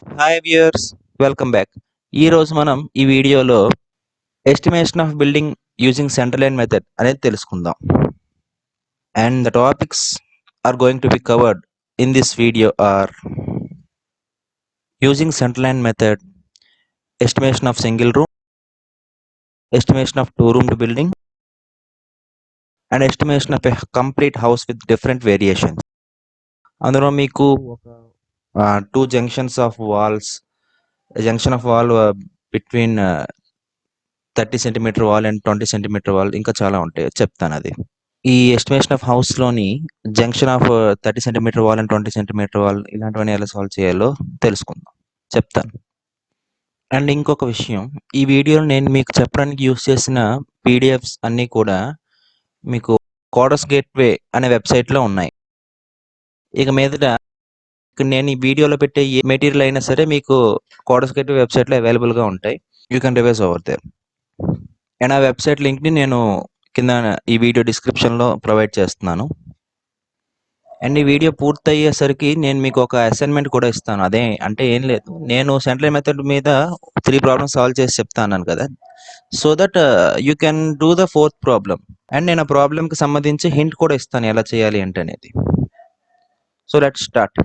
Hi viewers, welcome back. ఈరోజు మనం ఈ వీడియోలో estimation of building using central line method అనేది తెలుసుకుందాం. And the topics are going to be covered in this video are using central line method, estimation of single room, estimation of two roomed building and estimation of a complete house with different variations. అందులో మీకు two junctions of walls, junction of wall between 30 centimetre wall and 20 centimetre wall, ఇంకా చాలా ఉంటాయి, చెప్తాను అది. ఈ estimation of హౌస్లోని junction of 30 centimetre wall and 20 centimetre wall ఇలాంటివన్నీ ఎలా సాల్వ్ చేయాలో తెలుసుకుందాం, చెప్తాను. అండ్ ఇంకొక విషయం, ఈ వీడియోలో నేను మీకు చెప్పడానికి యూస్ చేసిన పీడిఎఫ్స్ అన్నీ కూడా మీకు కోడస్ గేట్వే అనే వెబ్సైట్లో ఉన్నాయి. ఇక మీదట నేను ఈ వీడియోలో పెట్టే ఏ మెటీరియల్ అయినా సరే మీకు కోడస్ గేట్వే వెబ్సైట్లో అవైలబుల్గా ఉంటాయి. You can revise over there. And ఆ వెబ్సైట్ లింక్ని నేను కింద ఈ వీడియో డిస్క్రిప్షన్లో ప్రొవైడ్ చేస్తున్నాను. అండ్ ఈ వీడియో పూర్తయ్యేసరికి నేను మీకు ఒక అసైన్మెంట్ కూడా ఇస్తాను. అదే అంటే ఏం లేదు, నేను సెంట్రల్ మెథడ్ మీద 3 ప్రాబ్లమ్స్ సాల్వ్ చేసి చెప్తాను కదా, so that you can do the 4th problem. And నేను ఆ ప్రాబ్లంకి సంబంధించి హింట్ కూడా ఇస్తాను ఎలా చేయాలి అంటే అనేది. So let's start.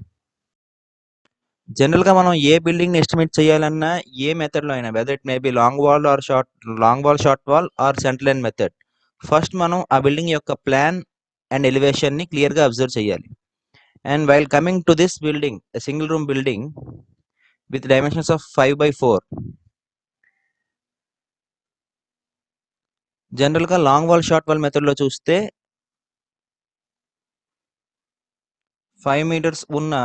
జనరల్గా మనం ఏ బిల్డింగ్ని ఎస్టిమేట్ చేయాలన్నా ఏ మెథడ్లో అయినా, whether it may be long wall or short wall or central line method, first మనం ఆ బిల్డింగ్ యొక్క ప్లాన్ అండ్ ఎలివేషన్ని క్లియర్గా అబ్జర్వ్ చేయాలి. And while coming to this building, a single room building with dimensions of 5 by 4, జనరల్గా long wall short wall మెథడ్లో చూస్తే 5 metres ఉన్న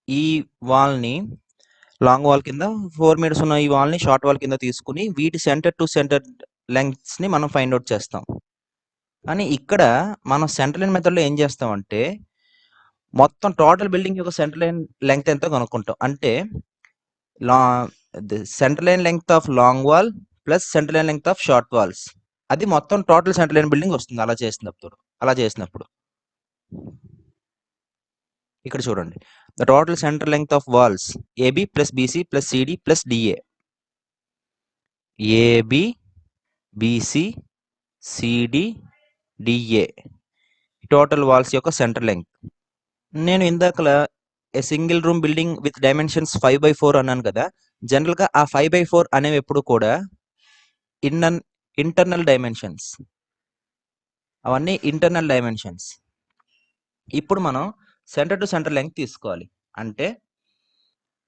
ఈ వాల్ని లాంగ్ వాల్ కింద, 4 మీటర్స్ ఉన్న ఈ వాల్ని షార్ట్ వాల్ కింద తీసుకుని వీటి సెంటర్ టు సెంటర్ లెంగ్త్స్ని మనం ఫైండ్ అవుట్ చేస్తాం. కానీ ఇక్కడ మనం సెంట్రల్ లైన్ మెథడ్లో ఏం చేస్తామంటే మొత్తం టోటల్ బిల్డింగ్ యొక్క సెంట్రల్ లైన్ లెంగ్త్ ఎంతో కనుక్కుంటాం. అంటే central line length of long wall plus central line length of short walls, అది మొత్తం టోటల్ సెంట్రల్ లైన్ బిల్డింగ్ వస్తుంది. అలా చేసినప్పుడు ఇక్కడ చూడండి, the total central length of walls AB plus BC plus CD plus DA. AB, BC, CD, DA total walls యొక్క central length. నేను ఇందాకలా a single room building with dimensions 5 by 4 అన్నాను కదా. జనరల్గా ఆ 5 by 4 అనేవి ఎప్పుడు కూడా ఇంటర్నల్ డైమెన్షన్స్, అవన్నీ ఇంటర్నల్ డైమెన్షన్స్. ఇప్పుడు మనం సెంటర్ టు సెంటర్ లెంగ్త్ తీసుకోవాలి. అంటే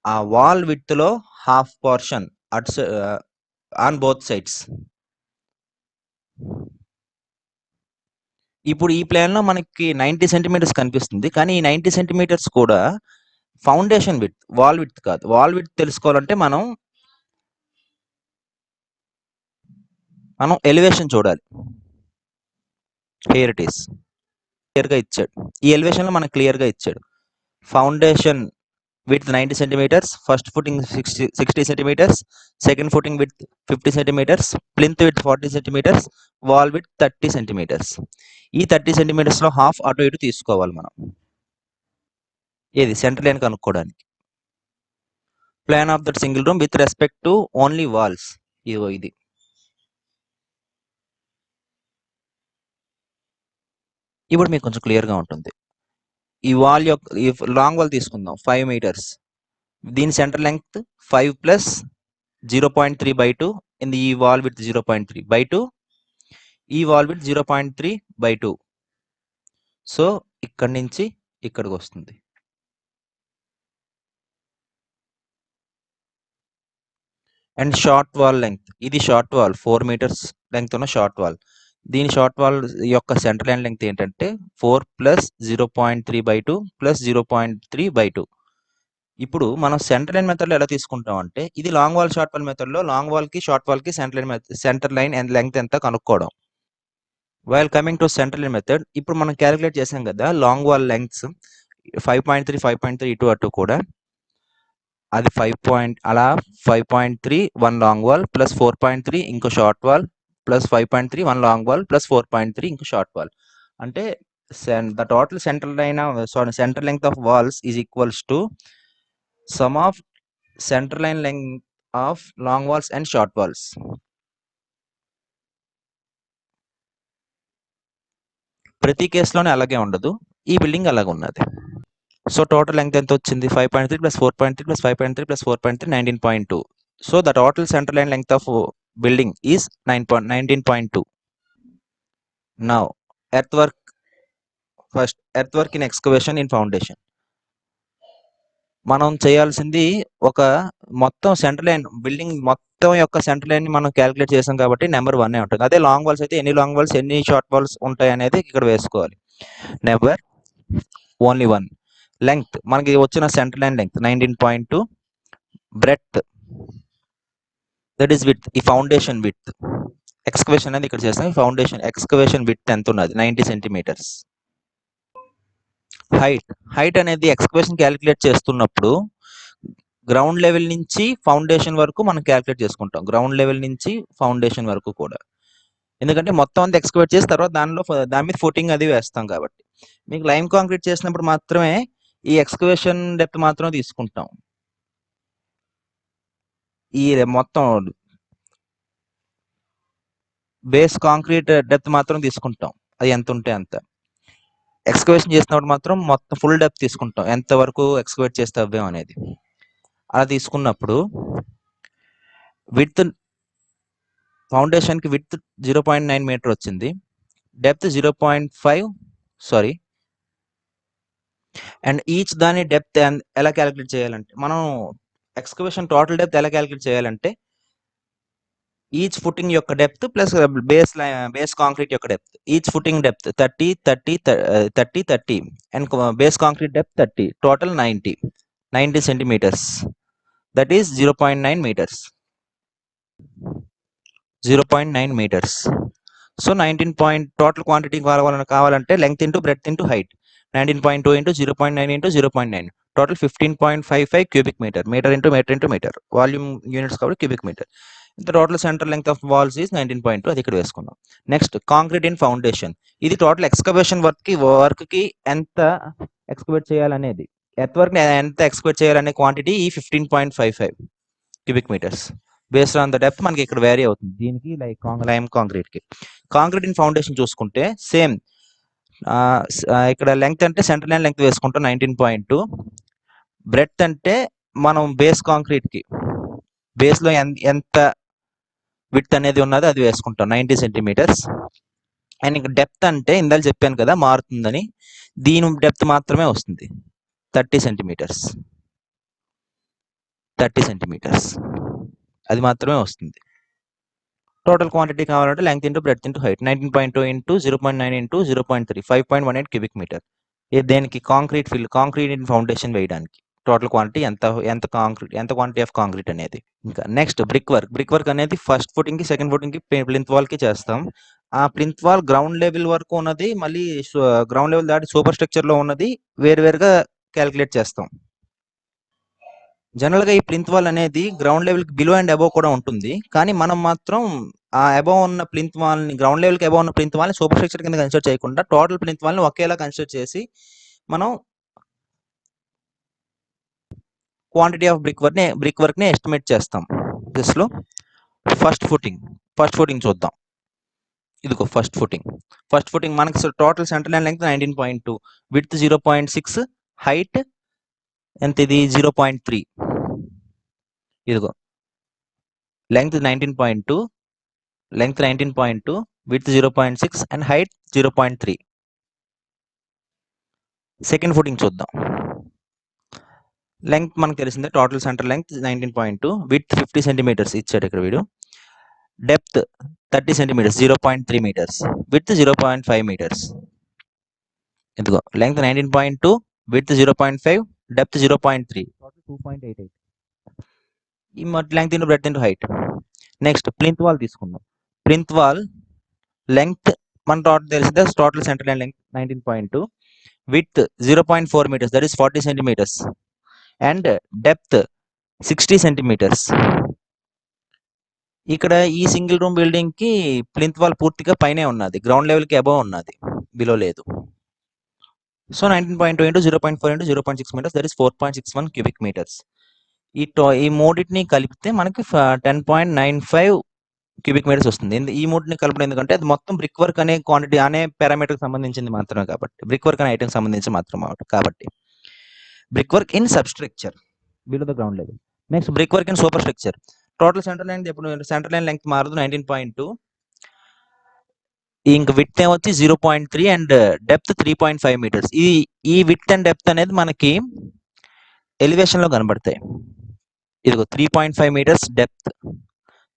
ఆ వాల్ విడ్త్లో half portion on both sides. ఇప్పుడు ఈ ప్లాన్లో మనకి 90 సెంటీమీటర్స్ కనిపిస్తుంది, కానీ ఈ 90 సెంటీమీటర్స్ కూడా ఫౌండేషన్ విడ్త్, వాల్ విడ్త్ కాదు. వాల్ విడ్త్ తెలుసుకోవాలంటే మనం ఎలివేషన్ చూడాలి. హియర్ ఇట్ ఈస్, క్లియర్గా ఇచ్చాడు. ఈ ఎలివేషన్లో మనకు క్లియర్గా ఇచ్చాడు foundation width 90 centimeters, first footing 60 centimeters, second footing width 50 centimeters, plinth width 40 centimeters, wall width 30 centimeters. ఈ 30 centimeters లో హాఫ్ అటు ఇటు తీసుకోవాలి మనం, ఏది సెంటర్ లైన్ కనుక్కోవడానికి. Plan of that single room with respect to only walls, ఇది. ఇప్పుడు మీకు కొంచెం క్లియర్గా ఉంటుంది. ఈ వాల్ యొక్క లాంగ్ వాల్ తీసుకుందాం, 5 meters. దీని సెంటర్ లెంగ్త్ 5 ప్లస్ 0.3 by 2, ఈ వాల్ విత్ 0.3 by 2, ఈ వాల్ విత్ 0.3 by 2. సో ఇక్కడి నుంచి ఇక్కడికి వస్తుంది. అండ్ షార్ట్ వాల్ లెంగ్త్, ఇది షార్ట్ వాల్ 4 meters లెంగ్త్ ఉన్న షార్ట్ వాల్. దీని షార్ట్ వాల్ యొక్క సెంటర్ లైన్ లెంగ్త్ ఏంటంటే 4 ప్లస్ 0.3 by 2 ప్లస్ 0.3 by 2. ఇప్పుడు మనం సెంటర్ లైన్ మెథడ్లో ఎలా తీసుకుంటాం అంటే, ఇది లాంగ్ వాల్ షార్ట్ వాల్ మెథడ్లో లాంగ్ వాల్కి షార్ట్ వాల్కి సెంటర్ లైన్ లెంగ్త్ ఎంత కనుక్కోవడం. While coming to central line method, ఇప్పుడు మనం క్యాలిక్యులేట్ చేసాం కదా లాంగ్ వాల్ లెంగ్త్స్ 5.3, 5.3 ఇటు అటు కూడా, అది 5.3 వన్ లాంగ్ వాల్ ప్లస్ 4.3 ఇంకో short wall plus 5.3 one long wall plus 4.3 ఇంకో షార్ట్ వాల్. అంటే the total central line centre length of walls is equals to sum of centre line length of long walls and short walls. ప్రతి కేసులోనే అలాగే ఉండదు. ఈ building అలాగే ఉన్నది. So total length ఎంత వచ్చింది? 5.3 plus 4.3 plus 5.3 plus 4.3 19.2. So the total centre line length of building is 19.2. Now earth work first. Earth work in excavation in foundation. మనం చేయాల్సింది ఒక మొత్తం సెంటర్ లైన్ బిల్డింగ్ మొత్తం యొక్క సెంటర్ లైన్ మనం క్యాలిక్యులేట్ చేసాం కాబట్టి నెంబర్ 1 ఉంటుంది. అదే లాంగ్ వాల్స్ అయితే ఎన్ని లాంగ్ వాల్స్ ఎన్ని షార్ట్ వాల్స్ ఉంటాయి అనేది ఇక్కడ వేసుకోవాలి. Number only 1. లెంగ్త్ మనకి వచ్చిన centre line length 19.2. Breadth that is width. ఈ ఫౌండేషన్ విడ్త్ ఎక్స్కవేషన్ అనేది ఇక్కడ చేస్తాం. ఫౌండేషన్ ఎక్స్కవేషన్ విడ్త్ ఎంత ఉన్నది? 90 సెంటీమీటర్స్. హైట్ అనేది ఎక్స్కవేషన్ క్యాలిక్యులేట్ చేస్తున్నప్పుడు గ్రౌండ్ లెవెల్ నుంచి ఫౌండేషన్ వరకు మనం క్యాలిక్యులేట్ చేసుకుంటాం. గ్రౌండ్ లెవెల్ నుంచి ఫౌండేషన్ వరకు కూడా. ఎందుకంటే మొత్తం అంతా ఎక్స్కవేట్ చేసి తర్వాత దాని మీద ఫుటింగ్ అది వేస్తాం కాబట్టి. మీకు లైమ్ కాంక్రీట్ చేసినప్పుడు మాత్రమే ఈ ఎక్స్కవేషన్ డెప్త్ మాత్రం తీసుకుంటాం. ఈ మొత్తం బేస్ కాంక్రీట్ డెప్త్ మాత్రం తీసుకుంటాం. అది ఎంత ఉంటే అంత. ఎక్స్కవేషన్ చేసినప్పుడు మాత్రం మొత్తం ఫుల్ డెప్త్ తీసుకుంటాం. ఎంత వరకు ఎక్స్కవేట్ చేస్తే అవ్వేం అనేది. అలా తీసుకున్నప్పుడు విడ్త్ ఫౌండేషన్కి విడ్త్ 0.9 మీటర్ వచ్చింది. Depth 0.5 sorry. అండ్ ఈచ్ దాని డెప్త్ ఎలా క్యాలిక్యులేట్ చేయాలంటే మనం ఎక్స్కవేషన్ టోటల్ డెప్త్ ఎలా క్యాలిక్యులేట్ చేయాలంటే ఈచ్ ఫుటింగ్ యొక్క డెప్త్ ప్లస్ బేస్ కాంక్రీట్ యొక్క depth. Each footing depth 30 and base concrete depth 30, total 90 centimetres. That is 0.9 metres. 0.9 metres. So 19 total quantity కావాలంటే length into breadth into height. 19.2 into 0.9 into 0.9 total 15.55 cubic metre. Metre into metre into metre. Volume units కాబట్టి cubic metre. ఇంత total centre length of walls is 19.2. అది ఇక్కడ వేసుకున్నాం. Next concrete in foundation. ఇది total excavation work కి ఎంత excavate చేయాలనేది. Earth work ఎంత ఎక్స్కవేట్ చేయాలనే క్వాంటిటీ ఈ 15.55 cubic metres. Based on the depth మనకి ఇక్కడ వేరీ అవుతుంది. దీనికి లైమ్ కాంక్రీట్ కి. కాంక్రీట్ ఇన్ ఫౌండేషన్ చూసుకుంటే సేమ్. ఇక్కడ లెంగ్త్ అంటే సెంటర్ లైన్ లెంగ్త్ వేసుకుంటాం 19.2. బ్రెడ్త్ అంటే మనం బేస్ కాంక్రీట్ కి బేస్ లో ఎంత విడ్త్ అనేది ఉన్నదో అది వేసుకుంటాం 90 సెంటీమీటర్స్. అండ్ ఇంకా డెప్త్ అంటే ఇందాక చెప్పాను కదా మారుతుందని, దీని డెప్త్ మాత్రమే వస్తుంది 30 సెంటీమీటర్స్. 30 సెంటీమీటర్స్ అది మాత్రమే వస్తుంది. టోటల్ క్వాంటిటీ కావాలంటే length into breadth into height. 19.2 into 0.9 into 0.3 5.18 cubic metre. దేనికి? కాంక్రీట్ ఇన్ ఫౌండేషన్ వేయడానికి టోటల్ క్వాంటిటీ ఎంత క్వాంటిటీ ఆఫ్ కాంక్రీట్ అనేది. ఇంకా నెక్స్ట్ బ్రిక్ వర్క్ అనేది ఫస్ట్ ఫుటింగ్ కి సెకండ్ ఫుటింగ్ కి ప్లింత్ వాల్ కి చేస్తాం. ఆ ప్లింత్ వాల్ గ్రౌండ్ లెవెల్ వరకు ఉన్నది, మళ్ళీ గ్రౌండ్ లెవెల్ దాటి సూపర్ స్ట్రక్చర్ లో ఉన్నది వేరువేరుగా క్యాలిక్యులేట్ చేస్తాం. జనరల్ గా ఈ ప్లింత్ వాల్ అనేది గ్రౌండ్ లెవెల్ కి బిలో అండ్ అబోవ్ కూడా ఉంటుంది. కానీ మనం మాత్రం ఆ అబోవ్ ఉన్న ప్లింత్ వాల్ ని, గ్రౌండ్ లెవెల్ కి అబోవ్ ఉన్న ప్లింత్ వాల్ ని సూపర్ స్ట్రక్చర్ కింద కన్సిడర్ చేయకుండా టోటల్ ప్లింత్ వాల్ ని ఒకేలా కన్సిడర్ చేసి మనం క్వాంటిటీ ఆఫ్ బ్రిక్ వర్క్ ని ఎస్టిమేట్ చేస్తాం. దిస్ లో ఫస్ట్ ఫుటింగ్ చూద్దాం. ఇదిగో ఫస్ట్ ఫుటింగ్ మనకి total centre line length 19.2, width 0.6, height ఎంత? ఇది 0.3. ఇదిగో length 19.2, width 0.6 and height 0.3. Second footing చూద్దాం. లెంగ్త్ మనకు తెలిసిందే, total centre length 19.2, width 50 centimetres ఇచ్చాడు ఇక్కడ వీడు. Depth 30 centimetres 0.3 metres, width 0.5 metres. ఇదిగో లెంగ్త్ 19.2, విడ్త్ 0.5, డెప్త్ 0.3, టోటల్ 2.88. ఈ length into breadth into height. Next plinth wall తీసుకుందాం. ప్లింత్ వాల్ లెంగ్త్ మన తెలిసిందే, total centre line length 19.2, width 0.4 meters, that is 40 centimeters, and depth 60 centimeters. ఇక్కడ ఈ single room building కి plinth wall పూర్తిగా పైనే ఉన్నది, గ్రౌండ్ లెవెల్ కి అబోవ్ ఉన్నది, బిలో లేదు. So 19.2 into 0.4 into 0.6 meters, that is 4.61 cubic meters. ఈ మూడింటిని కలిపితే మనకి 10.95 క్యూబిక్ మీటర్స్ వస్తుంది. ఈ మూడింటిని కలపడం ఎందుకంటే అది మొత్తం బ్రిక్ వర్క్ అనే క్వాంటిటీ అనే పారామీటర్కి సంబంధించింది మాత్రమే కాబట్టి, బ్రిక్ వర్క్ అనే ఐటమ్ సంబంధించి మాత్రం కాబట్టి brick work in substructure below the ground level. Next brick work in superstructure. Total centre line ఎప్పుడు సెంటర్ లైన్ లెంగ్త్ మారదు 19.2. ఇంక విడ్త్ ఏమొచ్చి 0.3 అండ్ డెప్త్ 3.5 మీటర్స్. ఈ విడ్త్ అండ్ డెప్త్ అనేది మనకి ఎలివేషన్ లో కనబడతాయి. ఇదిగో 3.5 metres depth,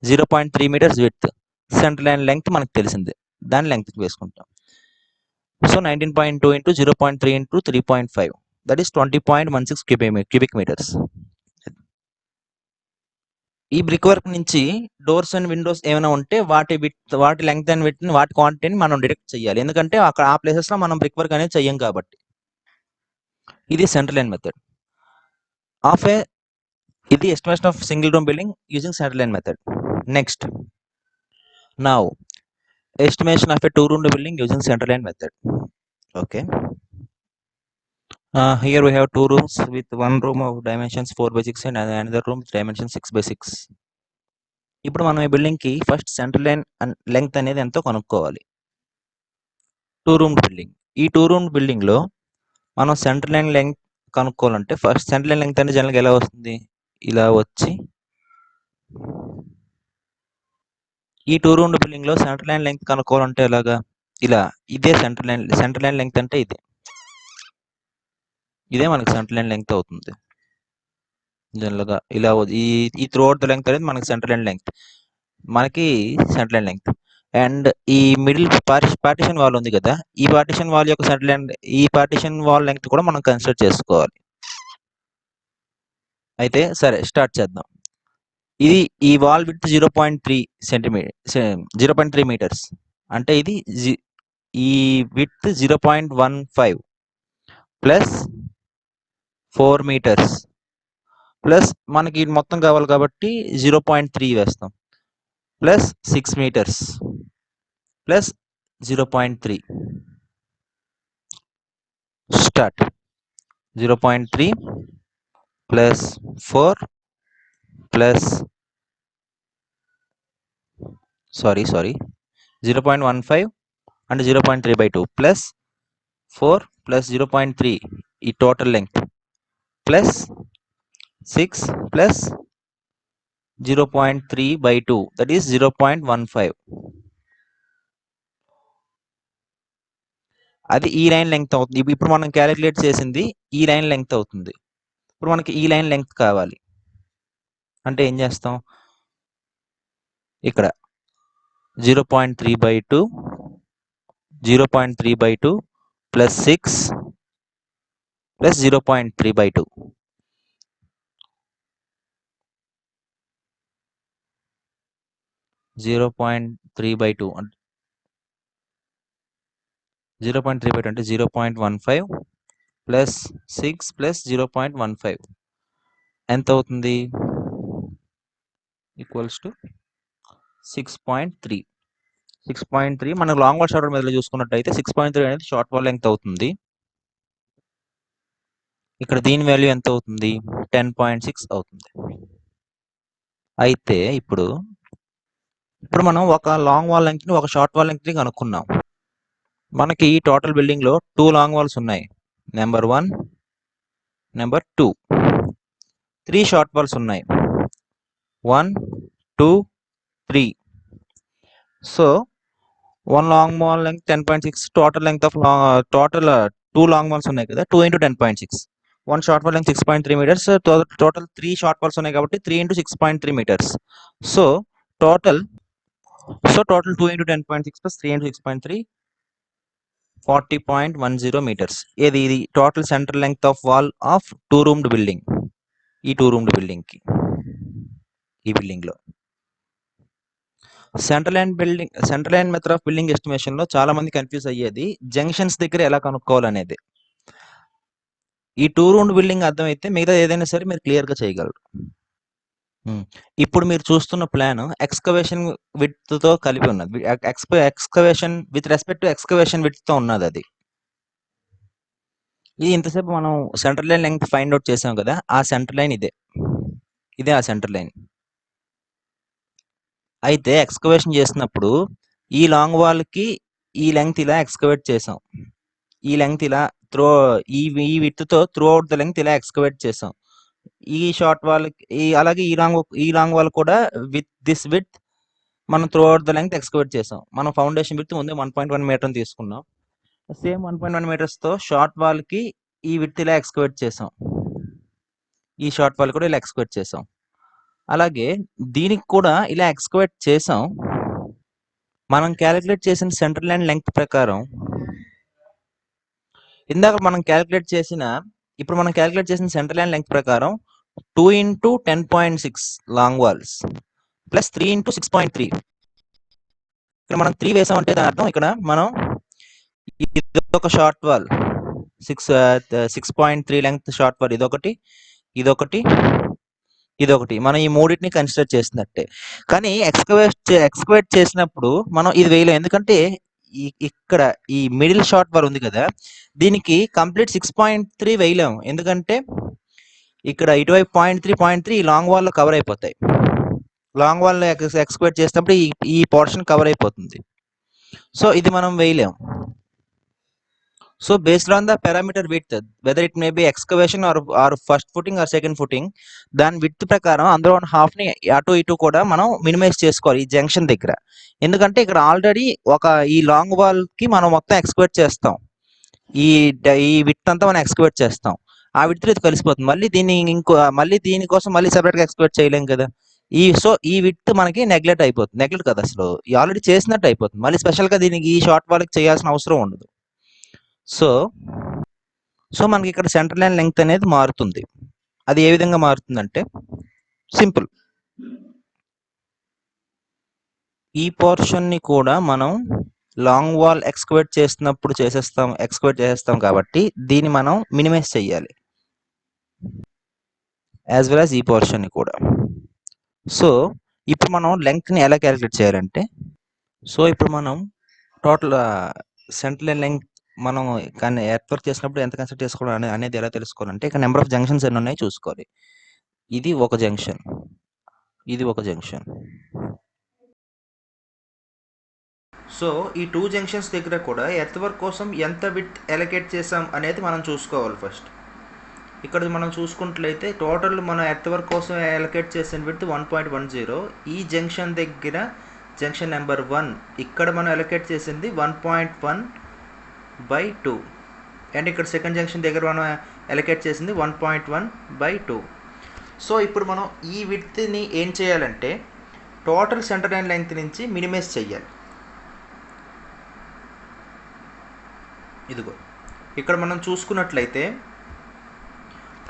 0.3 metres width. Centre line length మనకు తెలిసిందే, దాని లెంగ్త్ వేసుకుంటాం. So 19.2 into 0.3 into 3.5 that is 20.16 cubic metres. ఈ బ్రిక్ వర్క్ నుంచి డోర్స్ అండ్ విండోస్ ఏమైనా ఉంటే వాటి లెంగ్త్ అండ్ విడ్త్ వాటి క్వాంటిటీని మనం డిటెక్ట్ చేయాలి, ఎందుకంటే అక్కడ ఆ ప్లేసెస్ లో మనం బ్రిక్ వర్క్ అనేది చెయ్యం కాబట్టి. ఇది సెంటర్ లైన్ మెథడ్ ఆఫ్ ఇది estimation of single room building using centre line method. Next now estimation of a two-roomed building using central line method. Okay. Here we have two rooms with one room of dimensions 4/6 and another room dimensions 6/6. ఇప్పుడు మనం ఈ building కి first centre line length అనేది ఎంతో కనుక్కోవాలి. Two roomed building. ఈ two roomed building లో మనం సెంటర్ లైన్ లెంగ్త్ కనుక్కోవాలంటే ఫస్ట్ సెంటర్ లైన్ లెంగ్త్ అనేది జనరల్గా ఎలా వస్తుంది, ఇలా వచ్చి ఈ టూ రూమ్డ్ బిల్డింగ్ లో సెంటర్ లైన్ లెంగ్త్ కనుక్కోవాలంటే ఎలాగా, ఇలా ఇదే సెంటర్ లైన్ లెంగ్త్ అంటే ఇదే మనకి సెంటర్ లైన్ లెంగ్త్ అవుతుంది. జనరల్గా ఇలా ఈ త్రూ అవుట్ ద లెంగ్త్ అనేది మనకి సెంటర్ లైన్ లెంగ్త్. అండ్ ఈ మిడిల్ పార్టిషన్ వాల్ ఉంది కదా, ఈ పార్టిషన్ వాల్ యొక్క ఈ పార్టిషన్ వాల్ లెంగ్త్ కూడా మనం కన్సిడర్ చేసుకోవాలి. అయితే సరే స్టార్ట్ చేద్దాం. ఈ వాల్ విడ్త్ 0.3 మీటర్స్ అంటే ఈ విడ్త్ 0.15 ప్లస్ 4 మీటర్స్ ప్లస్ మనకి మొత్తం కావాలి కాబట్టి 0.3 వేస్తాం plus 6 metres plus 0.3 start. 0.3 plus 4 plus 0.15 and 0.3/2 plus 4 plus 0.3 ఈ total length plus 6 plus 0.3/2 that is 0.15. అది ఈ లైన్ లెంగ్త్ అవుతుంది. ఇప్పుడు మనం క్యాలిక్యులేట్ చేసింది ఈ లైన్ లెంగ్త్ అవుతుంది. ఇప్పుడు మనకి ఈ లైన్ లెంగ్త్ కావాలి అంటే ఏం చేస్తాం, ఇక్కడ 0.3/2 0.3/2 ప్లస్ 6 ప్లస్ 0.3/2 0.3/2 అంటే 0.15 ప్లస్ 6 ప్లస్ 0.15 ఎంత అవుతుంది, ఈక్వల్స్ టు 6.3. 6.3 మనం long wall short wall method చూసుకున్నట్టయితే 6.3 అనేది షార్ట్ వాల్ లెంగ్త్ అవుతుంది. ఇక్కడ దీని వాల్యూ ఎంత అవుతుంది, 10.6 అవుతుంది. అయితే ఇప్పుడు మనం ఒక లాంగ్ వాల్ లెంగ్త్ ని ఒక షార్ట్ వాల్ లెంగ్త్ ని కనుక్కున్నాం. మనకి టోటల్ బిల్డింగ్ లో 2 లాంగ్ వాల్స్ ఉన్నాయి, నెంబర్ 1 నెంబర్ 2. 3 షార్ట్ వాల్స్ ఉన్నాయి, 1 2 3. So 1 long wall length 10.6, total length of total 2 long walls ఉన్నాయి కదా, 2 into 10.6. 1 short wall length 6.3 metres, total 3 short walls ఉన్నాయి కాబట్టి 3 into 6.3 metres. So total 2 into 10.6 plus 3 into 6.3 40.10 meters. ఇది total central length of wall of two roomed building. ఈ two roomed building కి ఈ building లో central line method of building estimation లో చాలా మంది కన్ఫ్యూజ్ అయ్యేది జంక్షన్స్ దగ్గర ఎలా కనుక్కోవాలనేది. ఈ టూ రూమ్డ్ బిల్డింగ్ అర్థమైతే మిగతా ఏదైనా సరే మీరు క్లియర్ గా చేయగలరు. ఇప్పుడు మీరు చూస్తున్న ప్లాన్ ఎక్స్కవేషన్ విడ్త్ తో కలిపి ఉన్నది. Excavation with respect to excavation width తో ఉన్నది. అది ఇది ఇంతసేపు మనం central line length find out చేసాం కదా, ఆ సెంట్రల్ లైన్ ఇదే. ఇదే ఆ సెంటర్ లైన్. అయితే ఎక్స్కవేషన్ చేసినప్పుడు ఈ లాంగ్ వాల్కి ఈ లెంగ్త్ ఇలా ఎక్స్కవేట్ చేసాం, ఈ లెంగ్త్ ఇలా ఈ విడ్త్తో త్రూ అవుట్ ద లెంగ్త్ ఇలా ఎక్స్కవేట్ చేసాం. ఈ షార్ట్ వాల్ అలాగే ఈ లాంగ్ వాల్ కూడా విత్ దిస్ విడ్త్ మనం through out the length excavate చేసాం. మనం ఫౌండేషన్ విడ్త్ ముందే 1.1 మీటర్ తీసుకున్నాం. సేమ్ 1.1 మీటర్స్తో షార్ట్ వాల్కి ఈ విడ్త్ ఇలా ఎక్స్కవేట్ చేసాం, ఈ షార్ట్ వాల్ కూడా ఇలా ఎక్స్కవేట్ చేసాం. అలాగే దీనికి కూడా ఇలా ఎక్స్కవేట్ చేసాం. మనం క్యాలిక్యులేట్ చేసిన సెంటర్ లైన్ లెంగ్త్ ప్రకారం ఇప్పుడు మనం క్యాలిక్యులేట్ చేసిన సెంటర్ లైన్ లెంగ్త్ ప్రకారం 2 × 10.6 లాంగ్ వాల్స్ ప్లస్ 3 × 6.3. ఇక్కడ మనం 3 వేసామంటే దాని అర్థం ఇక్కడ మనం ఇది ఒక short wall 6.3 length short wall, ఇదొకటి మనం ఈ మూడింటిని కన్సిడర్ చేసినట్టే. కానీ ఎక్స్కవేట్ చేసినప్పుడు మనం ఇది వేయలేం, ఎందుకంటే ఇక్కడ ఈ మిడిల్ షార్ట్ వాల్ ఉంది కదా, దీనికి కంప్లీట్ 6.3 వేయలేము, ఎందుకంటే ఇక్కడ ఇటువైపు 0.3 ఈ లాంగ్ వాల్లో కవర్ అయిపోతాయి. లాంగ్ వాల్ ఎక్స్కవేట్ చేసినప్పుడు ఈ పోర్షన్ కవర్ అయిపోతుంది. సో ఇది మనం వేయలేం. So based on the parameter width, whether it may be excavation or first footing or second footing, దాని విడ్త్ ప్రకారం అందులో హాఫ్ ని అటు ఇటు కూడా మనం మినిమైజ్ చేసుకోవాలి ఈ జంక్షన్ దగ్గర. ఎందుకంటే ఇక్కడ ఆల్రెడీ ఈ లాంగ్ వాల్ కి మనం మొత్తం ఎక్స్కవేట్ చేస్తాం, ఈ విడ్త్ అంతా మనం ఎక్స్కవేట్ చేస్తాం, ఆ విడ్త్ ఇది కలిసిపోతుంది. మళ్ళీ దీనికోసం మళ్ళీ సెపరేట్ గా ఎక్స్కవేట్ చేయలేం కదా. ఈ విడ్త్ మనకి నెగ్లెక్ట్ కదా, అసలు ఆల్రెడీ చేసినట్టు అయిపోతుంది. మళ్ళీ స్పెషల్ గా దీనికి ఈ షార్ట్ వాల్ కి చేయాల్సిన అవసరం ఉండదు. సో మనకి ఇక్కడ సెంటర్ లైన్ లెంగ్త్ అనేది మారుతుంది. అది ఏ విధంగా మారుతుందంటే సింపుల్, ఈ పోర్షన్ ని కూడా మనం లాంగ్ వాల్ ఎక్స్కవేట్ చేసేస్తాం కాబట్టి దీన్ని మనం మినిమైజ్ చేయాలి, యాజ్ వెల్ యాజ్ ఈ పోర్షన్ ని కూడా. సో ఇప్పుడు మనం లెంగ్త్ ని ఎలా క్యాలిక్యులేట్ చేయాలంటే, సో ఇప్పుడు మనం టోటల్ సెంటర్ లైన్ లెంగ్త్ మనం కానీ ఎర్త్ వర్క్ చేసినప్పుడు ఎంత కన్సిడర్ చేసుకోవాలి అనేది ఎలా తెలుసుకోవాలంటే, ఇక్కడ నెంబర్ ఆఫ్ జంక్షన్స్ ఎన్ని ఉన్నాయో చూసుకోవాలి. ఇది ఒక జంక్షన్, ఇది ఒక జంక్షన్. సో ఈ 2 జంక్షన్స్ దగ్గర కూడా ఎర్త్ వర్క్ కోసం ఎంత విడ్త్ అలొకేట్ చేసాం అనేది మనం చూసుకోవాలి ఫస్ట్. ఇక్కడ మనం చూసుకున్నట్లయితే టోటల్ మనం ఎర్త్ వర్క్ కోసం అలొకేట్ చేసిన విడ్త్ 1.10. ఈ జంక్షన్ దగ్గర జంక్షన్ నెంబర్ 1 ఇక్కడ మనం అలొకేట్ చేసింది 1.1/2, అండ్ ఇక్కడ సెకండ్ జంక్షన్ దగ్గర మనం అలొకేట్ చేసింది 1.1/2. సో ఇప్పుడు మనం ఈ విడ్త్ని ఏం చేయాలంటే టోటల్ సెంటర్ లైన్ లెంగ్త్ నుంచి మినిమైజ్ చేయాలి. ఇదిగో ఇక్కడ మనం చూసుకున్నట్లయితే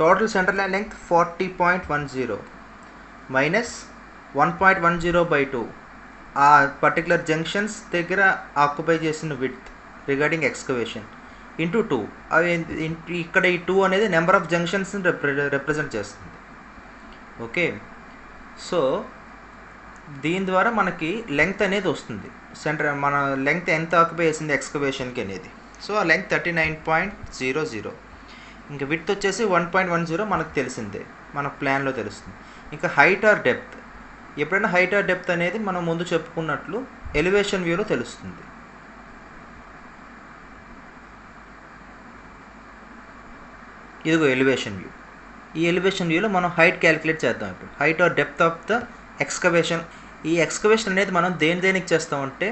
total centre line length 40.10 minus 1.10/2 ఆ పర్టికులర్ జంక్షన్స్ దగ్గర ఆక్యుపై చేసిన విడ్త్ రిగార్డింగ్ ఎక్స్కవేషన్ ఇంటూ 2. అవి ఇక్కడ ఈ 2 అనేది నెంబర్ ఆఫ్ జంక్షన్స్ని రిప్రజెంట్ చేస్తుంది. ఓకే, సో దీని ద్వారా మనకి లెంగ్త్ అనేది వస్తుంది. మన లెంగ్త్ ఎంత ఆక్యుపై చేసింది ఎక్స్కవేషన్కి అనేది. సో ఆ లెంగ్త్ 39.00. ఇంకా విడ్త్ వచ్చేసి 1.10 మనకు తెలిసిందే, మన ప్లాన్లో తెలుస్తుంది. ఇంకా హైట్ ఆర్ డెప్త్, ఎప్పుడైనా హైట్ ఆర్ డెప్త్ అనేది మనం ముందు చెప్పుకున్నట్లు ఎలివేషన్ వ్యూలో తెలుస్తుంది. ఇదిగో ఎలివేషన్ వ్యూ. ఈ ఎలివేషన్ వ్యూలో మనం హైట్ క్యాలిక్యులేట్ చేద్దాం. ఇప్పుడు height or depth of the excavation. ఈ ఎక్స్కవేషన్ అనేది మనం దేనికి చేస్తామంటే,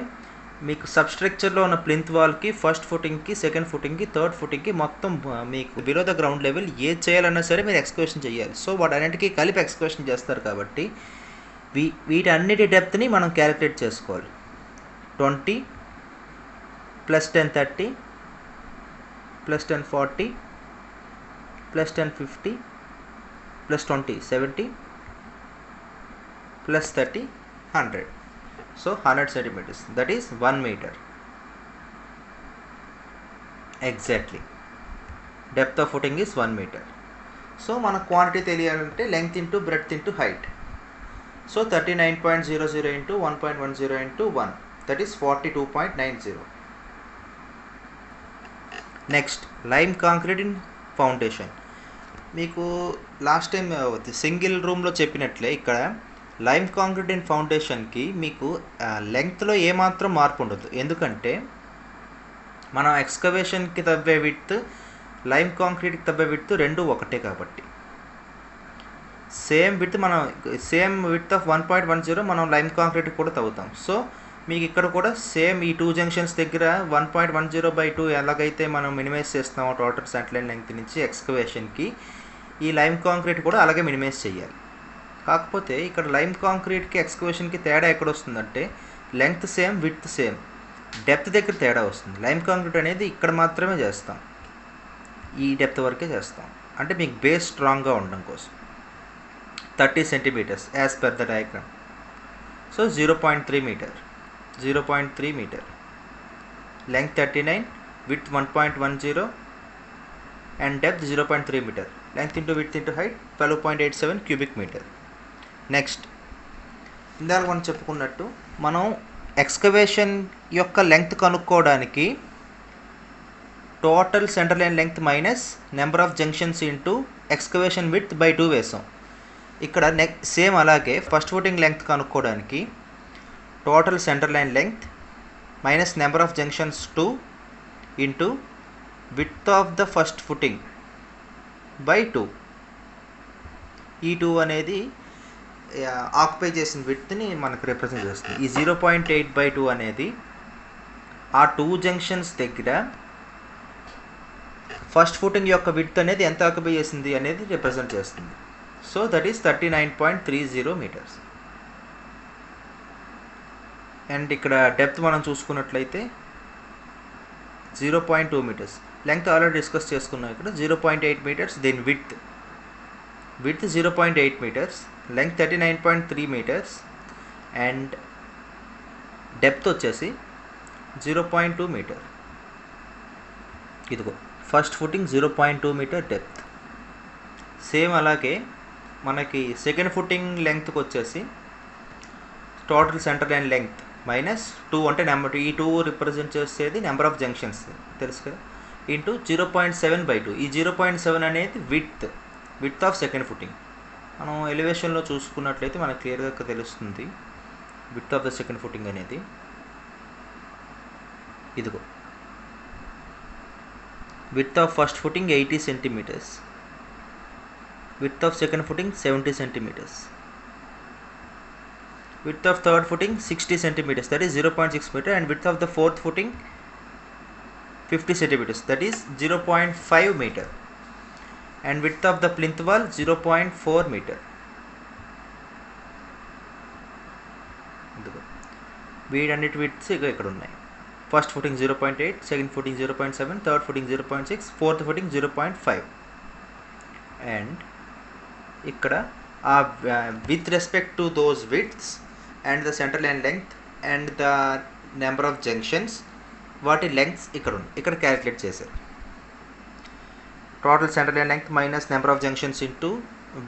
మీకు సబ్స్ట్రక్చర్లో ఉన్న ప్లింత్ వాల్కి, ఫస్ట్ ఫుటింగ్కి, సెకండ్ ఫుటింగ్కి, థర్డ్ ఫుటింగ్కి మొత్తం మీకు బిలో ద గ్రౌండ్ లెవెల్ ఏది చేయాలన్నా సరే మీరు ఎక్స్కవేషన్ చేయాలి. సో వాటన్నిటికీ కలిపి ఎక్స్కవేషన్ చేస్తారు కాబట్టి వీటన్నిటి డెప్త్ని మనం క్యాలిక్యులేట్ చేసుకోవాలి. 20 + 10 30 + 10 40 + 10 50 + 20 70 + 30 100. So 100 centimeters, that is 1 meter. Exactly, depth of footing is 1 meter. So మన క్వాంటిటీ తెలియాలంటే length into breadth into height. So 39.00 into 1.10 into 1, that is 42.90. Next, lime concrete in foundation. మీకు లాస్ట్ టైం సింగిల్ రూమ్లో చెప్పినట్లే ఇక్కడ lime concrete and ఫౌండేషన్కి మీకు లెంగ్త్లో ఏమాత్రం మార్పు ఉండదు. ఎందుకంటే మనం ఎక్స్కవేషన్కి తవ్వే విడ్త్, లైమ్ కాంక్రీట్కి తవ్వే విడ్త్ రెండు ఒకటే కాబట్టి సేమ్ విడ్త్ ఆఫ్ 1.10 మనం లైమ్ కాంక్రీట్ కూడా తవ్వుతాం. సో మీకు ఇక్కడ కూడా సేమ్ ఈ 2 జంక్షన్స్ దగ్గర 1.10/2 ఎలాగైతే మనం మినిమైజ్ చేస్తామో టోటల్ సెంట్లైన్ లెంగ్త్ నుంచి ఎక్స్కవేషన్కి, ఈ లైమ్ కాంక్రీట్ కూడా అలాగే మినిమైజ్ చేయాలి. కాకపోతే ఇక్కడ లైమ్ కాంక్రీట్కి ఎక్స్కవేషన్కి తేడా ఎక్కడ వస్తుందంటే length same, width same, depth దగ్గర తేడా వస్తుంది. లైమ్ కాంక్రీట్ అనేది ఇక్కడ మాత్రమే చేస్తాం, ఈ డెప్త్ వరకే చేస్తాం. అంటే మీకు బేస్ స్ట్రాంగ్గా ఉండడం కోసం 30 centimeters as per the diagram. So 0.3 metre, length 39, width 1.10 and depth 0.3 metre. Length into width into height 12.87 cubic meter. Next ఇందాక మనం చెప్పుకున్నట్టు మనం ఎక్స్కవేషన్ యొక్క లెంగ్త్ కనుక్కోవడానికి total centre line length minus number of junctions into excavation width by 2 వేసాం. ఇక్కడ same అలాగే ఫస్ట్ ఫుటింగ్ లెంగ్త్ కనుక్కోవడానికి total centre line length minus number of junctions 2 into width of the first footing by 2. ఈ 2 అనేది occupy చేసిన విడ్త్ని మనకు represent చేస్తుంది. ఈ 0.8/2 అనేది ఆ 2 జంక్షన్స్ దగ్గర ఫస్ట్ ఫుటింగ్ యొక్క విడ్త్ అనేది ఎంత ఆక్యుపై చేసింది అనేది రిప్రజెంట్ చేస్తుంది. So that is 39.30 meters. And ఇక్కడ డెప్త్ మనం చూసుకున్నట్లయితే 0.2 meters. లెంగ్త్ ఆల్రెడీ డిస్కస్ చేసుకున్నాం. ఇక్కడ 0.8 meters. దీని width 0.8 meters, length 39.3 meters and depth వచ్చేసి 0.2 meter. ఇదిగో first footing 0.2 meter depth. Same అలాగే మనకి సెకండ్ ఫుటింగ్ లెంగ్త్కి వచ్చేసి total centre line length minus 2 అంటే నెంబర్, ఈ 2 రిప్రజెంట్ చేసేది నెంబర్ ఆఫ్ జంక్షన్స్ తెలుసు కదా, ఇంటూ 0.7/2. ఈ 0.7 అనేది విడ్త్ ఆఫ్ సెకండ్ ఫుటింగ్. మనం ఎలివేషన్లో చూసుకున్నట్లయితే మనకు క్లియర్గా తెలుస్తుంది width of the second footing అనేది. ఇదిగో width of first footing 80 centimeters, width of second footing 70 centimeters, width of third footing 60 centimeters, that is 0.6 meter, and width of the fourth footing 50 centimeters, that is 0.5 meter, and width of the plinth wall 0.4 meter. వీటన్నిటి widths ఇక్కడ ఉన్నాయి. First footing 0.8, second footing 0.7, third footing 0.6, fourth footing 0.5. And ఇక్కడ ఆ with respect to those widths and the centre line length and the number of junctions, వాటి lengths ఇక్కడ calculate చేశారు. Total centre line length minus number of junctions into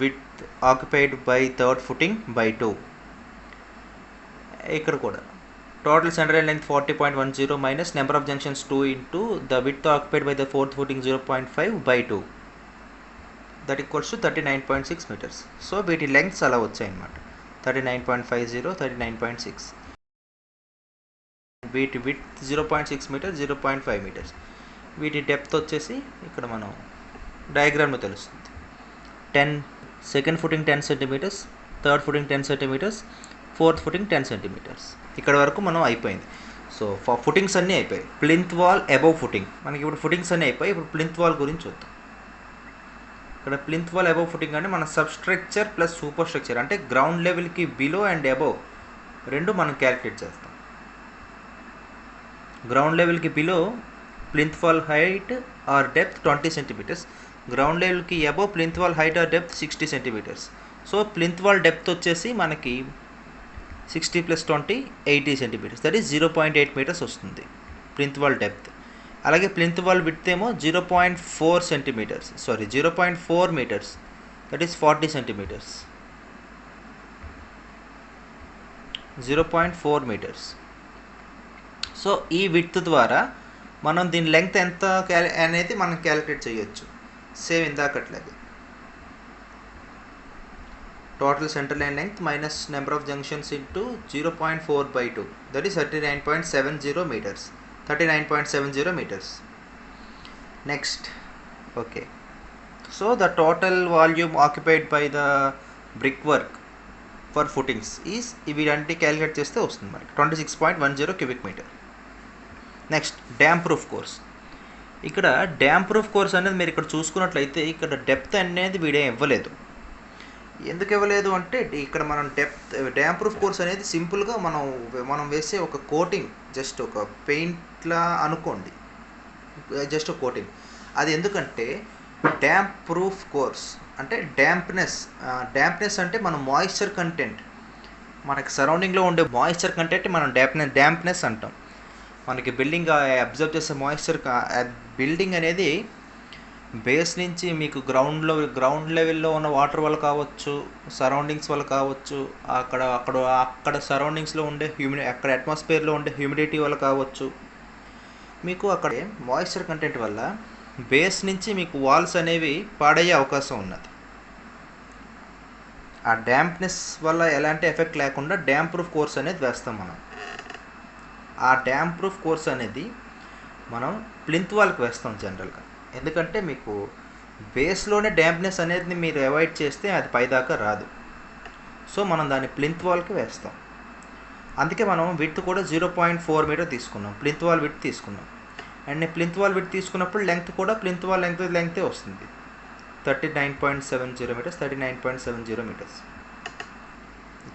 width occupied by third footing by 2. ఇక్కడ కూడా total centre line length 40.10 minus number of junctions 2 into the width occupied by the fourth footing 0.5/2, that equals to 39.6 meters. So వీటి lengths అలా వచ్చాయన్నమాట, 39.50, 39.6. వీటి width 0.6 meter, 0.5 meters. వీటి depth వచ్చేసి ఇక్కడ మనం డయాగ్రామ్లో తెలుస్తుంది. Second footing 10 centimeters, third footing 10 centimeters, fourth footing 10 centimeters. ఇక్కడ వరకు మనం అయిపోయింది. సో ఫుటింగ్స్ అన్నీ అయిపోయాయి. ప్లింత్ వాల్ అబవ్ ఫుటింగ్, మనకి ఇప్పుడు ఫుటింగ్స్ అన్నీ అయిపోయి. ఇప్పుడు ప్లింత్ వాల్ గురించి చూద్దాం. ఇక్కడ ప్లింత్ వాల్ అబవ్ ఫుటింగ్ అంటే మన sub structure plus super structure, అంటే గ్రౌండ్ లెవెల్కి బిలో అండ్ అబవ్ రెండు మనం క్యాలిక్యులేట్ చేస్తాం. గ్రౌండ్ లెవెల్కి below plinth wall height or depth 20 centimeters, ground లెవెల్కి above plinth wall height or depth 60 centimeters. So plinth wall depth వచ్చేసి మనకి 60 + 20 80 centimeters, దట్ ఈస్ 0.8 meters వస్తుంది ప్లింత్ వాల్ డెప్త్. అలాగే plinth wall width ఏమో 0.4 meters, that is 40 centimeters, 0.4 meters. So ఈ width ద్వారా మనం దీని లెంగ్త్ ఎంత అనేది మనం క్యాలిక్యులేట్ చేయొచ్చు. సేమ్ ఇందాకట్లాగే total center line length minus number of junctions into 0.4/2, that is 39.70 meters. 39.70 meters. Next, okay, so the total volume occupied by the brickwork for footings is వీటంటి క్యాలిక్యులేట్ చేస్తే వస్తుంది మనకి 26.10 cubic meter. Next damp proof course. ఇక్కడ damp proof course అనేది మీరు ఇక్కడ చూసుకున్నట్లయితే ఇక్కడ డెప్త్ అనేది వీడే ఇవ్వలేదు. ఎందుకు ఇవ్వలేదు అంటే ఇక్కడ మనం డ్యామ్ ప్రూఫ్ కోర్స్ అనేది సింపుల్గా మనం వేసే ఒక కోటింగ్, జస్ట్ ఒక పెయింట్లా అనుకోండి, జస్ట్ ఒక కోటింగ్. అది ఎందుకంటే డ్యామ్ ప్రూఫ్ కోర్స్ అంటే డ్యాంప్నెస్ అంటే మన మాయిశ్చర్ కంటెంట్, మనకి సరౌండింగ్లో ఉండే మాయిశ్చర్ కంటెంట్ మనం డ్యాంప్నెస్ అంటాం. మనకి బిల్డింగ్ అబ్జర్వ్ చేసే మాయిశ్చర్, బిల్డింగ్ అనేది బేస్ నుంచి మీకు గ్రౌండ్ లెవెల్లో ఉన్న వాటర్ వల్ల కావచ్చు, సరౌండింగ్స్ వల్ల కావచ్చు, అక్కడ సరౌండింగ్స్లో ఉండే అక్కడ అట్మాస్ఫియర్లో ఉండే హ్యూమిడిటీ వల్ల కావచ్చు, మీకు అక్కడ మాయిశ్చర్ కంటెంట్ వల్ల బేస్ నుంచి మీకు వాల్స్ అనేవి పాడయ్యే అవకాశం ఉన్నది. ఆ డ్యాంప్నెస్ వల్ల ఎలాంటి ఎఫెక్ట్ లేకుండా డ్యామ్ ప్రూఫ్ కోర్స్ అనేది వేస్తాం మనం. ఆ డ్యామ్ ప్రూఫ్ కోర్స్ అనేది మనం ప్లింత్ వాల్కి వేస్తాం జనరల్గా. ఎందుకంటే మీకు బేస్లోనే డ్యాంప్నెస్ అనేది మీరు అవాయిడ్ చేస్తే అది పైదాకా రాదు. సో మనం దాన్ని ప్లింత్ వాల్కి వేస్తాం. అందుకే మనం విడ్త్ కూడా 0.4 మీటర్ తీసుకున్నాం, ప్లింత్ వాల్ విడ్త్ తీసుకున్నాం. అండ్ ప్లింత్ వాల్ విడ్త్ తీసుకున్నప్పుడు లెంగ్త్ కూడా ప్లింత్ వాల్ లెంగ్తే వస్తుంది, 39.70 మీటర్స్. 39.70 మీటర్స్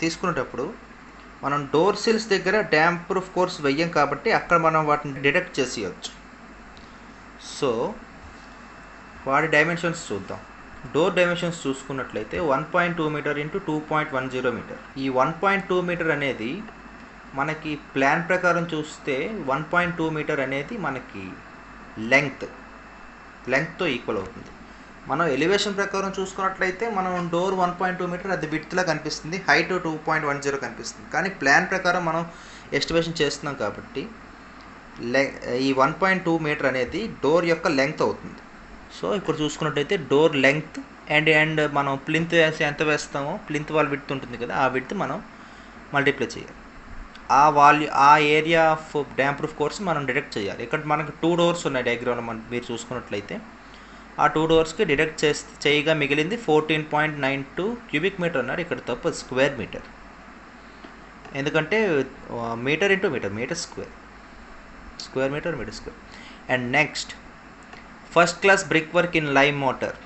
తీసుకునేటప్పుడు మనం డోర్ సిల్స్ దగ్గర డ్యామ్ ప్రూఫ్ కోర్స్ వెయ్యం కాబట్టి అక్కడ మనం వాటిని డిడక్ట్ చేసేయచ్చు. సో వాటి డైమెన్షన్స్ చూద్దాం. డోర్ డైమెన్షన్స్ చూసుకున్నట్లయితే 1.2 మీటర్ ఇంటూ 2.10 మీటర్. ఈ 1.2 మీటర్ అనేది మనకి ప్లాన్ ప్రకారం చూస్తే 1.2 మీటర్ అనేది మనకి లెంగ్త్తో ఈక్వల్ అవుతుంది. మనం ఎలివేషన్ ప్రకారం చూసుకున్నట్లయితే మనం డోర్ 1.2 మీటర్ అది విడ్త్లా కనిపిస్తుంది, హైట్ 2.10 కనిపిస్తుంది. కానీ ప్లాన్ ప్రకారం మనం ఎస్టిమేషన్ చేస్తున్నాం కాబట్టి ఈ 1.2 మీటర్ అనేది డోర్ యొక్క లెంగ్త్ అవుతుంది. సో ఇప్పుడు చూసుకున్నట్టయితే డోర్ లెంగ్త్ అండ్ మనం ప్లింత్ వేసి ఎంత వేస్తామో, ప్లింత్ వాల్ విడ్త్ ఉంటుంది కదా, ఆ విడ్త్ మనం మల్టిప్లై చేయాలి. ఆ area of dam proof course మనం డిడక్ట్ చేయాలి. ఇక్కడ మనకు 2 డోర్స్ ఉన్నాయి డయాగ్రామ్ మీరు చూసుకున్నట్లయితే. ఆ 2 డోర్స్కి డిడక్ట్ చేయగా మిగిలింది 14.92 క్యూబిక్ మీటర్ అన్నారు. ఇక్కడ తప్ప స్క్వేర్ మీటర్, ఎందుకంటే metre into metre square metre. And next first class brick work in lime mortar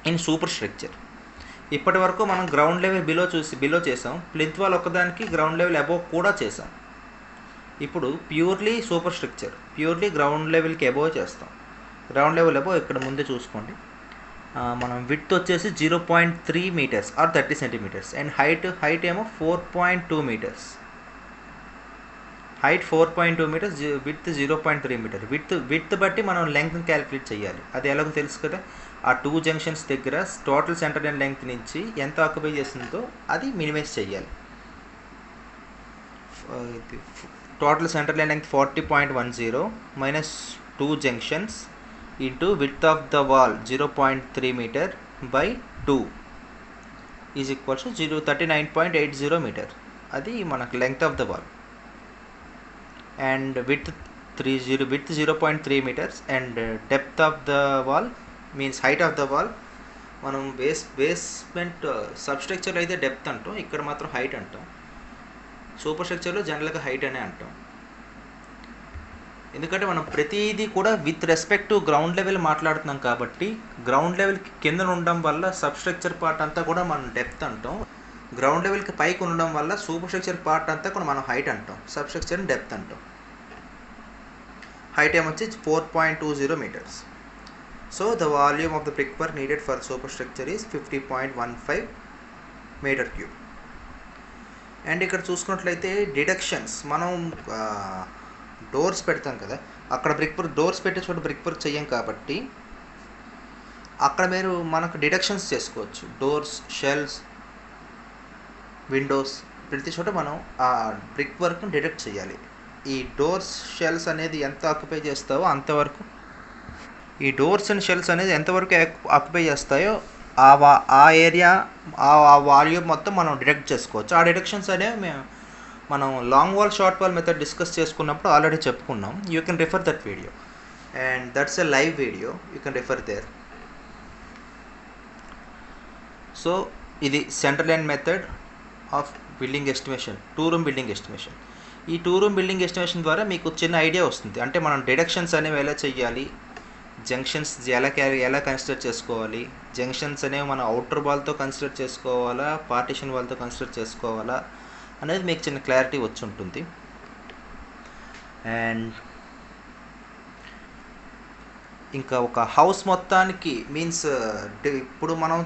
in superstructure. ఇప్పటి వరకు మనం గ్రౌండ్ లెవెల్ బిలో చేసాం, ప్లింత్ వాల్ ఒకదానికి గ్రౌండ్ లెవెల్ అబోవ్ కూడా చేసాం. ఇప్పుడు purely superstructure, purely ground లెవెల్కి అబోవ్ చేస్తాం. గ్రౌండ్ లెవెల్ అబోవ్ ఇక్కడ ముందే చూసుకోండి. మనం విడ్త్ వచ్చేసి 0.3 metres or 30 centimetres and height ఏమో 4.2 metres. Height 4.2 metres, width 0.3 metre. Width బట్టి మనం లెంగ్త్ని క్యాలిక్యులేట్ చేయాలి. అది ఎలాగో తెలుసు కదా. ఆ 2 జంక్షన్స్ దగ్గర టోటల్ సెంటర్ లైన్ లెంగ్త్ నుంచి ఎంత ఆక్యుపై చేస్తుందో అది మినిమైజ్ చేయాలి. Total centre line length 40.10 minus 2 junctions into width of the wall 0.3 metre by 2 is equals to 39.80 metre. అది మనకు length of the wall. And width 0.3 metres and depth of the wall means height of the wall. మనం basement సబ్స్ట్రక్చర్లో అయితే depth అంటాం, ఇక్కడ మాత్రం height అంటాం. Super స్ట్రక్చర్లో జనరల్గా హైట్ అనే అంటాం. ఎందుకంటే మనం ప్రతిదీ కూడా with respect to ground level మాట్లాడుతున్నాం కాబట్టి గ్రౌండ్ లెవెల్కి కింద ఉండడం వల్ల సబ్స్ట్రక్చర్ పార్ట్ అంతా కూడా మనం డెప్త్ అంటాం. గ్రౌండ్ లెవెల్కి పైకి ఉండడం వల్ల సూపర్ స్ట్రక్చర్ పార్ట్ అంతా కూడా మనం హైట్ అంటాం, సబ్స్ట్రక్చర్ని డెప్త్ అంటాం. హైట్ ఏమొచ్చి 4.20 metres. So the volume of the brick work needed for super structure is 50.15 metre cube. And ఇక్కడ చూసుకున్నట్లయితే డిడక్షన్స్, మనం డోర్స్ పెడతాం కదా, అక్కడ బ్రిక్ వర్క్ డోర్స్ పెట్టే చోట బ్రిక్ వర్క్ చెయ్యం కాబట్టి అక్కడ మనకు డిడక్షన్స్ చేసుకోవచ్చు. డోర్స్, షెల్స్, విండోస్ ప్రతి చోట మనం ఆ బ్రిక్ వర్క్ని డిడక్ట్ చేయాలి. ఈ డోర్స్ షెల్స్ అనేది ఎంత ఆక్యుపై చేస్తావో అంతవరకు, ఈ డోర్స్ అండ్ షెల్స్ అనేది ఎంతవరకు ఆక్యుపై చేస్తాయో ఆ ఏరియా ఆ వాల్యూమ్ మొత్తం మనం డిడక్ట్ చేసుకోవచ్చు. ఆ డిడక్షన్స్ అనేవి మనం long wall short wall method discuss చేసుకున్నప్పుడు ఆల్రెడీ చెప్పుకున్నాం. You can refer that video and that's a live video, you can refer there. So ఇది central line method of building estimation, 2 room building estimation. ఈ 2 room building estimation ద్వారా మీకు చిన్న idea వస్తుంది. అంటే మనం డిడక్షన్స్ అనేవి ఎలా చేయాలి, జంక్షన్స్ ఎలా కన్సిడర్ చేసుకోవాలి, జంక్షన్స్ అనేవి మనం అవుటర్ వాల్తో కన్సిడర్ చేసుకోవాలా, పార్టిషన్ వాల్తో కన్సిడర్ చేసుకోవాలా అనేది మీకు చిన్న క్లారిటీ వచ్చి ఉంటుంది. అండ్ ఇంకా ఒక హౌస్ మొత్తానికి మీన్స్ ఇప్పుడు మనం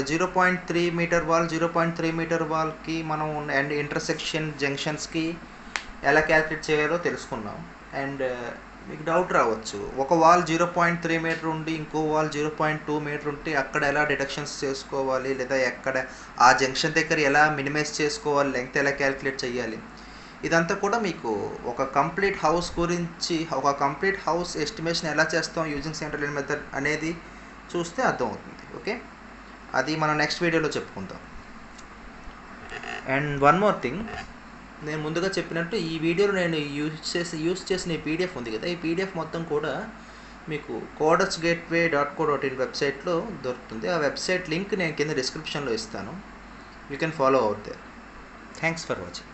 0.3 మీటర్ వాల్ 0.3 మీటర్ వాల్కి మనం అండ్ ఇంటర్సెక్షన్ జంక్షన్స్కి ఎలా క్యాల్కులేట్ చేయాలో తెలుసుకున్నాం. అండ్ మీకు డౌట్ రావచ్చు, ఒక వాల్ 0.3 మీటర్ ఉండి ఇంకో వాల్ 0.2 మీటర్ ఉంటే అక్కడ ఎలా డిడక్షన్స్ చేసుకోవాలి, లేదా ఎక్కడ ఆ జంక్షన్ దగ్గర ఎలా మినిమైజ్ చేసుకోవాలి, లెంగ్త్ ఎలా క్యాల్కులేట్ చేయాలి, ఇదంతా కూడా మీకు ఒక కంప్లీట్ హౌస్ గురించి, ఒక కంప్లీట్ హౌస్ ఎస్టిమేషన్ ఎలా చేస్తాం యూజింగ్ సెంట్రల్ లైన్ మెథడ్ అనేది చూస్తే అర్థమవుతుంది. ఓకే, అది మనం నెక్స్ట్ వీడియోలో చెప్పుకుందాం. అండ్ వన్ మోర్ థింగ్, నేను ముందుగా చెప్పినట్టు ఈ వీడియోలో నేను యూజ్ చేసిన ఈ పీడిఎఫ్ ఉంది కదా, ఈ పీడిఎఫ్ మొత్తం కూడా మీకు codersgateway.co.in వెబ్సైట్లో దొరుకుతుంది. ఆ వెబ్సైట్ లింక్ నేను కింద డిస్క్రిప్షన్లో ఇస్తాను. You can follow out there. Thanks for watching.